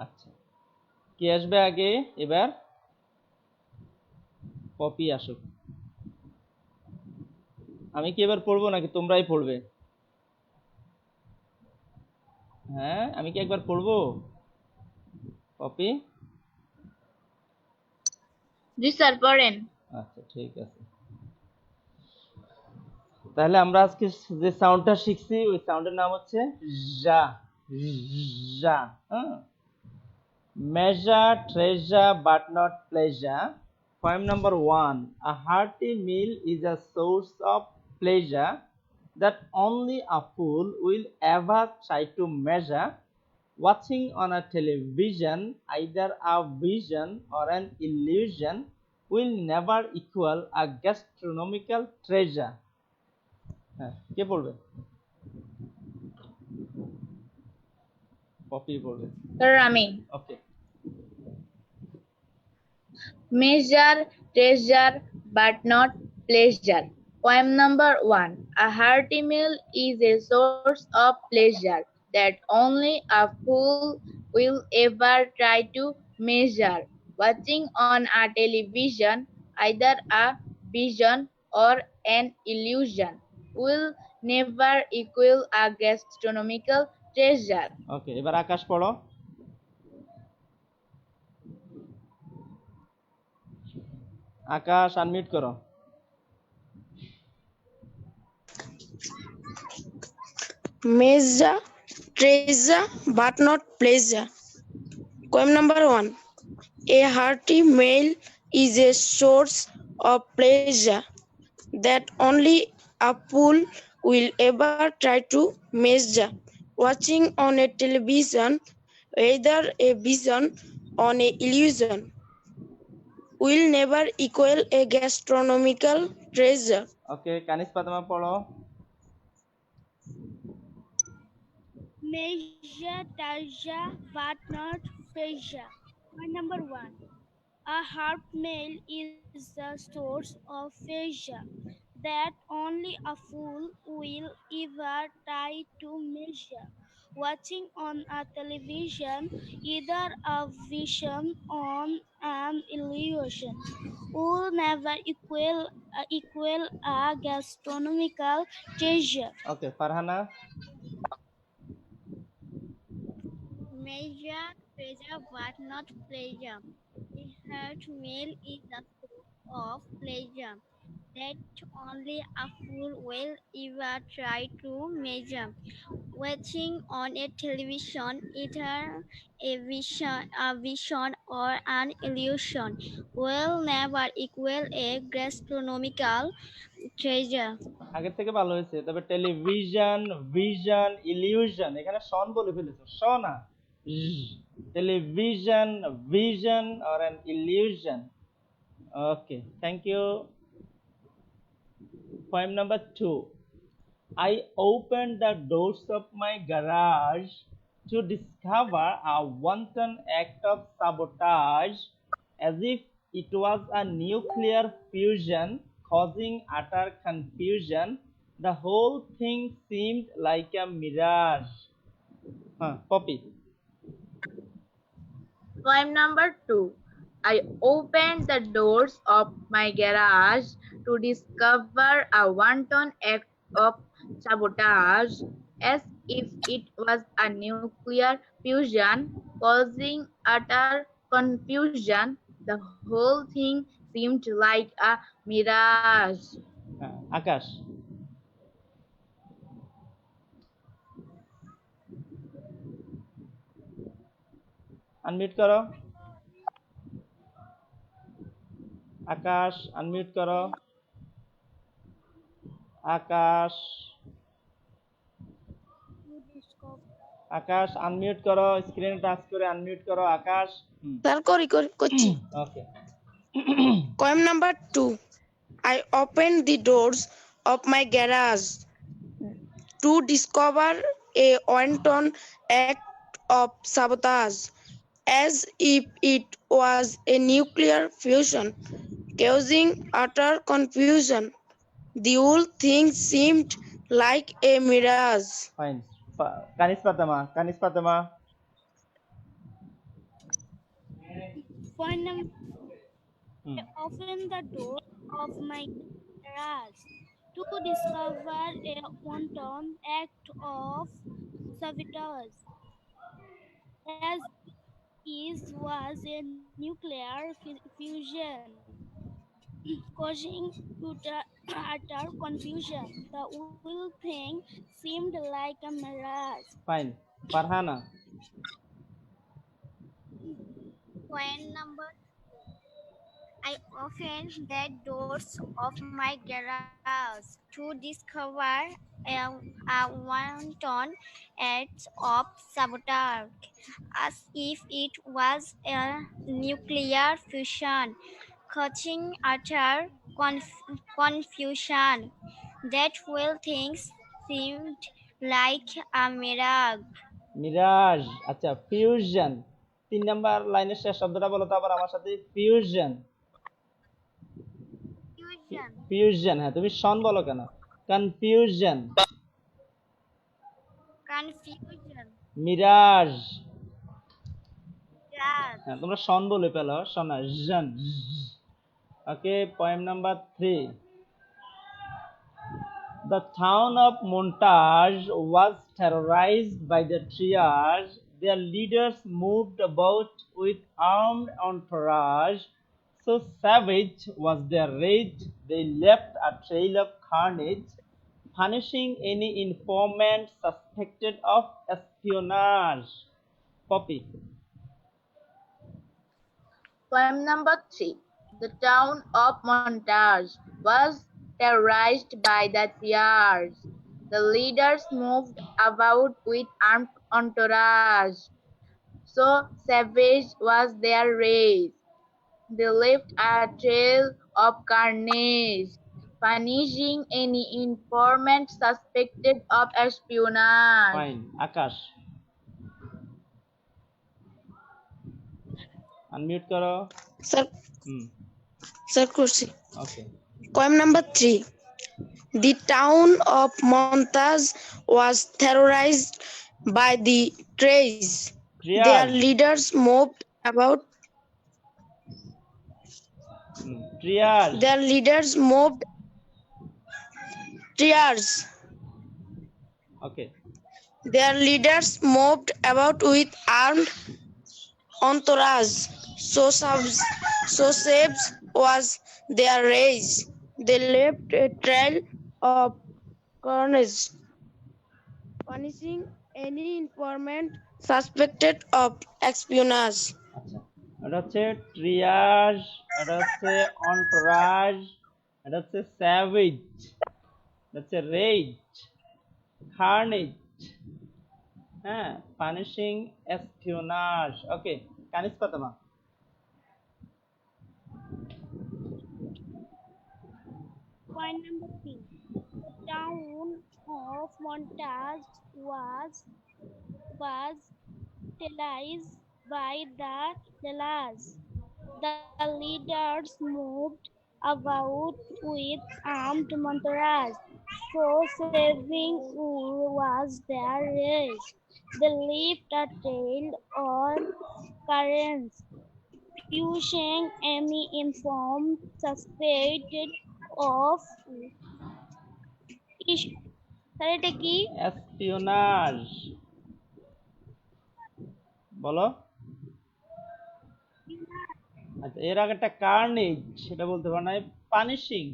আচ্ছা, কে আসবে আগে? এবার পপি আসুক। আমি কি এবার পড়বো নাকি তোমরাই পড়বে? হ্যাঁ, আমি কি একবার পড়বো? পপি? জি স্যার, পড়েন। আচ্ছা, ঠিক আছে। তাহলে আমরা আজকে যে সাউন্ডটা শিখছি ওই সাউন্ডের নাম হচ্ছে যা। যা। হ্যাঁ, measure treasure but not pleasure. Poem number 1. A hearty meal is a source of pleasure that only a fool will ever try to measure. Watching on a television, either a vision or an illusion, will never equal a gastronomical treasure. হ্যাঁ, কে পড়বে? Poppy পড়বে। Sir আমি। ওকে। Measure treasure but not pleasure. Poem number 1. A hearty meal is a source of pleasure that only a fool will ever try to measure. Watching on a television, either a vision or an illusion, will never equal a gastronomical treasure. ওকে, এবার আকাশ পড়ো। আকাশ unmute করো। Measure, treasure, but not pleasure. Poem number 1. A hearty meal is a source of pleasure that only a fool will ever try to measure. Watching on a television, whether a vision or an illusion, will never equal a gastronomical treasure. ওকে, কানিস ফাতেমা পড়ো। Measure, treasure, but not pleasure. Point number 1. A harp meal is the source of pleasure that only a fool will ever try to measure. Watching on a television, either a vision or an illusion, will never equal a gastronomical treasure. Okay, Farhana. Measure, treasure, but not pleasure. The heart meal is the source of pleasure that only a fool will ever try to measure. Watching on a television, either a vision or an illusion, will never equal a gastronomical treasure. আগের থেকে ভালো হয়েছে। তবে television, vision, illusion, এখানে শন বলে ফেলেছো। শ না, television, vision or an illusion. Okay, thank you. Poem number 2. I opened the doors of my garage to discover a wanton act of sabotage, as if it was a nuclear fusion causing utter confusion. The whole thing seemed like a mirage. Poppy. Poem number 2. I opened the doors of my garage to discover a wanton act of sabotage, as if it was a nuclear fusion causing utter confusion. The whole thing seemed like a mirage. Akash. Unmute করো। আকাশ unmute করো। আকাশ, আকাশ unmute করো, screen touch করে unmute করো আকাশ। Sir, করছি। ওকে। Poem number 2. I opened the doors of my garage to discover a wanton act of sabotage, as if it was a nuclear fusion causing utter confusion. The whole thing seemed like a mirage. Fine. Kanis Fatema, Kanis Fatema. Point number hmm, open the door of my garage to discover a wanton act of sabotage, as is was a nuclear fusion, causing utter confusion. The whole thing seemed like a mirage. Fine. Farhana, Point number I opened the doors of my garage to discover a, a wanton act of sabotage, as if it was a nuclear fusion, causing utter confusion. That whole things seemed like a mirage. Mirage. আচ্ছা, fusion. 3 number লাইনের শেষ শব্দটা বলো তো আবার আমার সাথে। Fusion. Fusion. Fusion, হ্যাঁ তুমি শন বলো কেন? কনফিউশন। Confusion. মিরাজ। Mirage. হ্যাঁ তোমরা শন বলে পেলো, শোনা জন। ওকে, point number 3। The town of Montage was terrorized by the triage. Their leaders moved about with armed entourage. So savage was their rage, they left a trail of carnage, punishing any informant suspected of espionage. Poppy. Poem number 3. The town of Montage was terrorized by the triage. The leaders moved about with armed entourage. So savage was their rage. They left a trail of carnage, punishing any informant suspected of espionage. Fine. Akash. Unmute karo. Sir, sir, kursi. Okay. Poem number 3. The town of Montage was terrorized by the Trays. Their Triage. leaders moved about. Triage. Their leaders moved. Triage. Okay. Their leaders moved about with armed entourage. So savage was their rage. They left a trail of carnage, punishing any informant suspected of espionage. আচ্ছা, এটা হচ্ছে ট্রিয়াজ, এটা হচ্ছে অন্টরাজ, এটা হচ্ছে savage, এটা হচ্ছে raise, carnage, হ্যাঁ, punishing, espionage. Okay, Kanis Fatema. Point number 3. The town of Montage was terrorized by the Dellas. The leaders moved about with armed entourage. So saving was their rage. They left a trail on currents, pushing any informed suspected of এটা কি? Espionage বলো। আচ্ছা, এর আগে একটা carnage, সেটা বলতে পারো নাই। পানিশিং,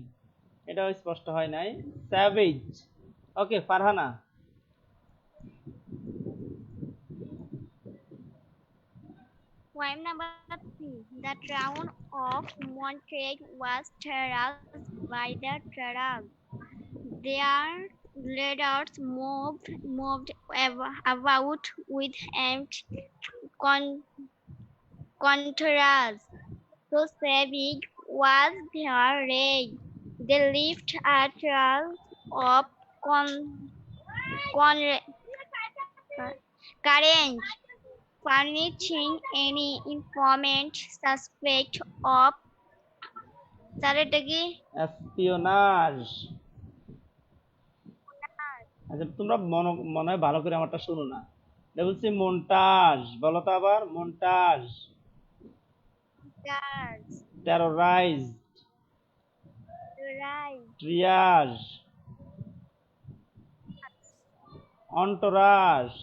এটাও স্পষ্ট হয় নাই। Savage. Okay, Farhana. Poem number 3. The town of Montreux was terrorized by the Terror. Their leaders moved about with armed entourage. So savage was their rage. They left a trail of courage, punishing any informant suspect of espionage. আচ্ছা, তোমরা মনে হয় ভালো করে আমারটা শুনো না। এটা বলছি মন্টাজ, বলো তো আবার। Montage. Cars. terrorized, Right. triage, entourage,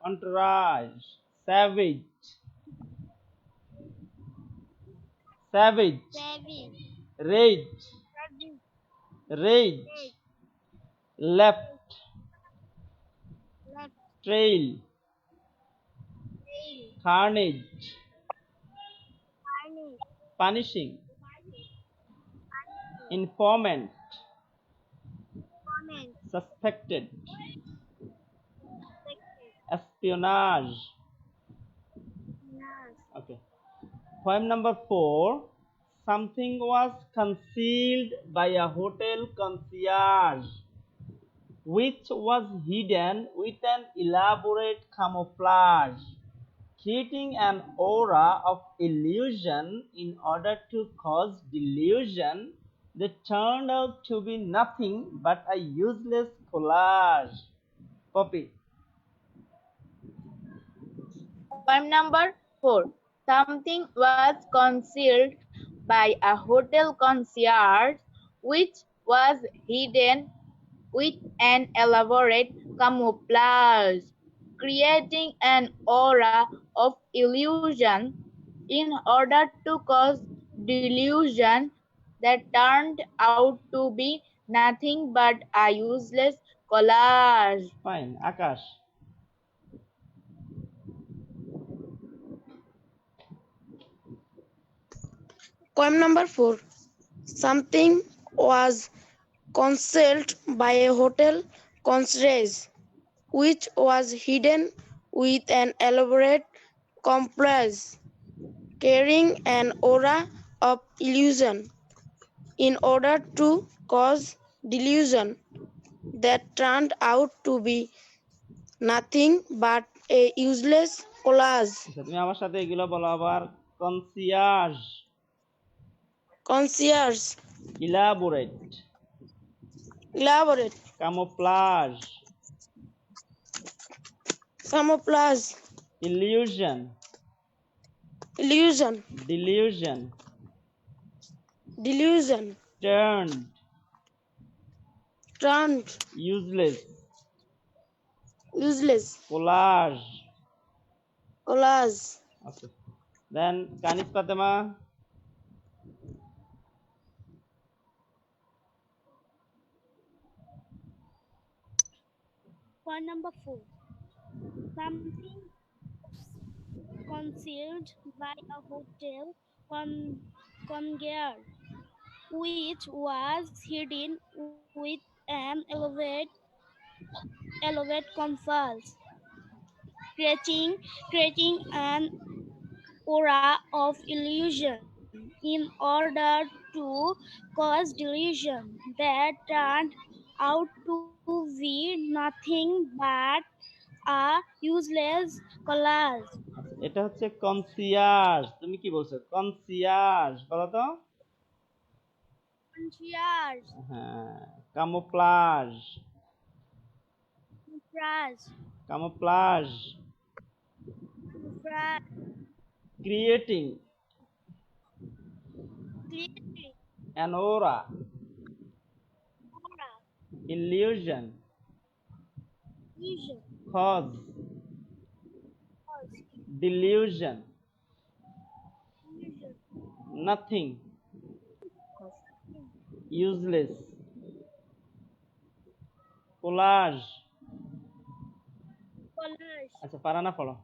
entourage, savage, savage, Savage. rage, Savage. rage, left, Left. trail, Tail. carnage, Harness. punishing, Harness. informant, Comment. suspected, Suspected. espionage. Nurse. Okay. Poem number 4. Something was concealed by a hotel concierge, which was hidden with an elaborate camouflage, creating an aura of illusion in order to cause delusion that turned out to be nothing but a useless collage. Poppy. Poem number 4. Something was concealed by a hotel concierge, which was hidden with an elaborate camouflage, creating an aura of illusion in order to cause delusion that turned out to be nothing but a useless collage. Fine. Akash. Poem number 4. Something was concealed by a hotel concierge, which was hidden with an elaborate camouflage, carrying an aura of illusion in order to cause delusion that turned out to be nothing but a useless collage. আচ্ছা, তুমি আমার সাথে এগুলো বলো আবার। concierge, Concierge, elaborate, elaborate, camouflage, camouflage, illusion, illusion, delusion, delusion, turned, turned, useless, useless, collage. collage. Okay. Then Kanis Fatima. Point number 4. Something concealed by a hotel concierge, which was hidden with an elevate converse, creating an aura of illusion in order to cause delusion that turned out to be nothing but a useless collage. এটা হচ্ছে concierge। তুমি কি বলছো? concierge বলো তো। Concierge. হ্যাঁ, camouflage, Camouflage. camouflage, Camouflage. creating Creating. an aura, Aura. illusion, Illusion. cause, delusion, Illusion. nothing, useless, collage। Collage. আচ্ছা, পারানা পড়ো।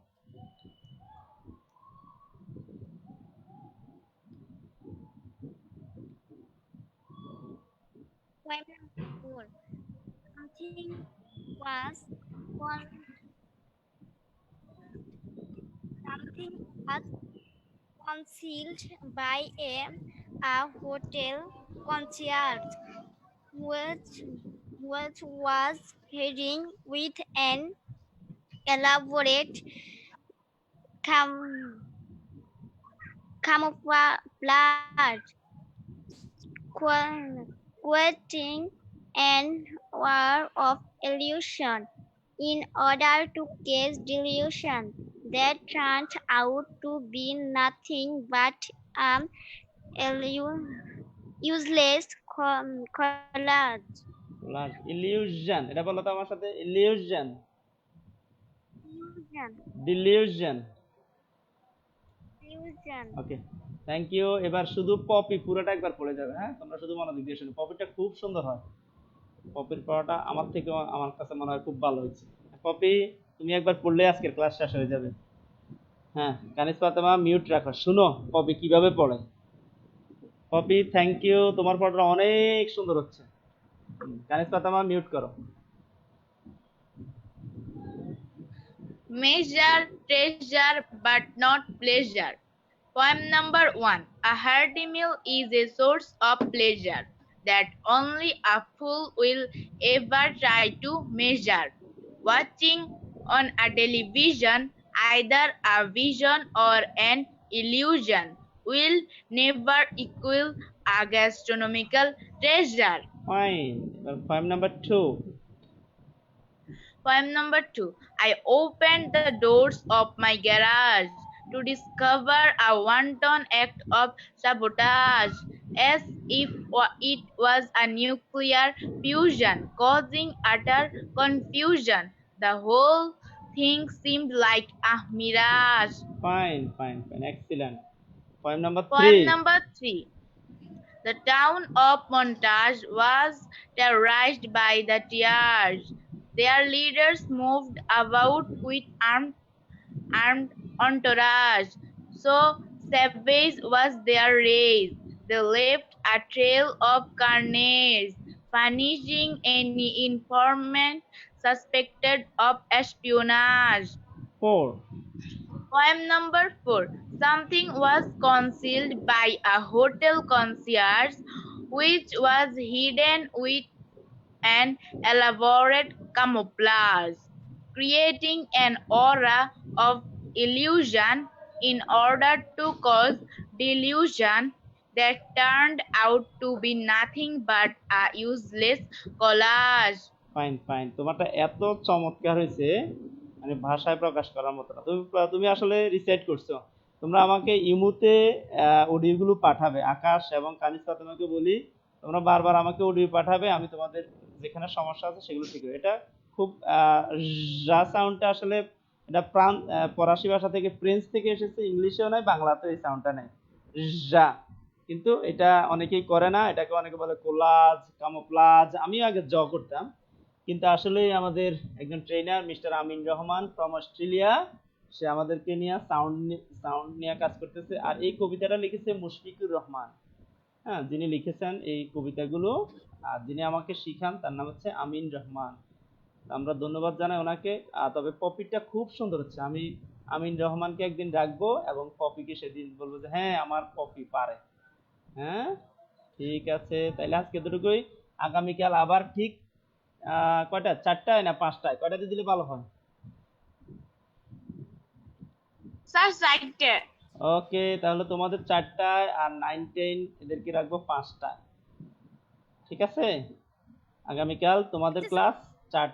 Poem number 4. Something was con- something was concealed by a hotel concierge, which was hidden with an elaborate camouflage, creating an aura of illusion in order to cause delusion that turned out to be nothing but illu- useless collage. Illusion, এটা বলো তো আমার সাথে, illusion, Illusion. Delusion. Illusion. Okay, thank you. এবার শুধু poppy পুরোটা একবার পড়ে যাবে, হ্যাঁ তোমরা শুধু মনোযোগ দিয়ে শুনো, পপিটা খুব সুন্দর হয়। পপির পড়াটা আমার থেকে আমার কাছে মনে হয় খুব ভালো হয়েছে। পপি তুমি একবার পড়লে আজকের ক্লাস শেষ হয়ে যাবে। হ্যাঁ কানিজ ফাতেমা মিউট রাখো, শুনো পপি কিভাবে পড়ে। পপি থ্যাংক ইউ, তোমার পড়াটা অনেক সুন্দর হচ্ছে। কানিজ ফাতেমা মিউট করো। Measure, treasure, but not pleasure. Poem number 1. A hearty meal is a source of pleasure that only a fool will ever try to measure. Watching on a television, either a vision or an illusion, will never equal a gastronomical treasure. Fine, এবার poem number 2। Poem number 2. I opened the doors of my garage to discover a wanton act of sabotage, as if it was a nuclear fusion causing utter confusion. The whole thing seemed like a mirage. Fine fine fine, excellent. Poem number 3। Poem number 3. The town of Montage was terrorized by the tears. Their leaders moved about with armed entourage. So savage was their rage. They left a trail of carnage, punishing any informant suspected of espionage. 4। Poem number 4. Something was concealed by a hotel concierge, which was hidden with an elaborate camouflage, creating an aura of illusion in order to cause delusion that turned out to be nothing but a useless collage. Fine fine, তোমারটা এত চমৎকার হয়েছে মানে ভাষায় প্রকাশ করার মতো না। তুমি তুমি আসলে রিসাইট করছো। তোমরা আমাকে ইমুতে অডিওগুলো পাঠাবে, আকাশ এবং কানিজ ফাতেমাকে বলি তোমরা বারবার আমাকে অডিও পাঠাবে, আমি তোমাদের যেখানে সমস্যা আছে সেগুলো ঠিক হবে। এটা খুব যা সাউন্ডটা আসলে এটা ফরাসি ভাষা থেকে, ফ্রেঞ্চ থেকে এসেছে, ইংলিশেও নয়, বাংলাতেও এই সাউন্ডটা নেই, যা। কিন্তু এটা অনেকেই করে না, এটাকে অনেকে বলে কোলাজ, কামোপ্লাজ। আমিও আগে করতাম, কিন্তু আসলে আমাদের একজন trainer mister Amin Rahman from Australia, সে আমাদেরকে নিয়ে সাউন্ড নিয়ে কাজ করতেছে। আর এই কবিতাটা লিখেছে মুশফিকুর রহমান, হ্যাঁ যিনি লিখেছেন এই কবিতাগুলো, আর যিনি আমাকে শিখান তার নাম হচ্ছে আমিন রহমান। আমরা ধন্যবাদ জানাই ওনাকে। তবে পপিটা খুব সুন্দর হচ্ছে। আমি আমিন রহমানকে একদিন ডাকবো এবং পপিকে সেদিন বলবো যে হ্যাঁ আমার পপি পারে। হ্যাঁ ঠিক আছে, তাইলে আজকে এতটুকুই। আগামীকাল আবার ঠিক কয়টা, 4টায় না 5টায়, কয়টাতে দিলে ভালো হয়? ওকে, তাহলে তোমাদের 4টায়, আর 9, 10 এদেরকে রাখবো 5টায়। ঠিক আছে, আগামীকাল তোমাদের ক্লাস 4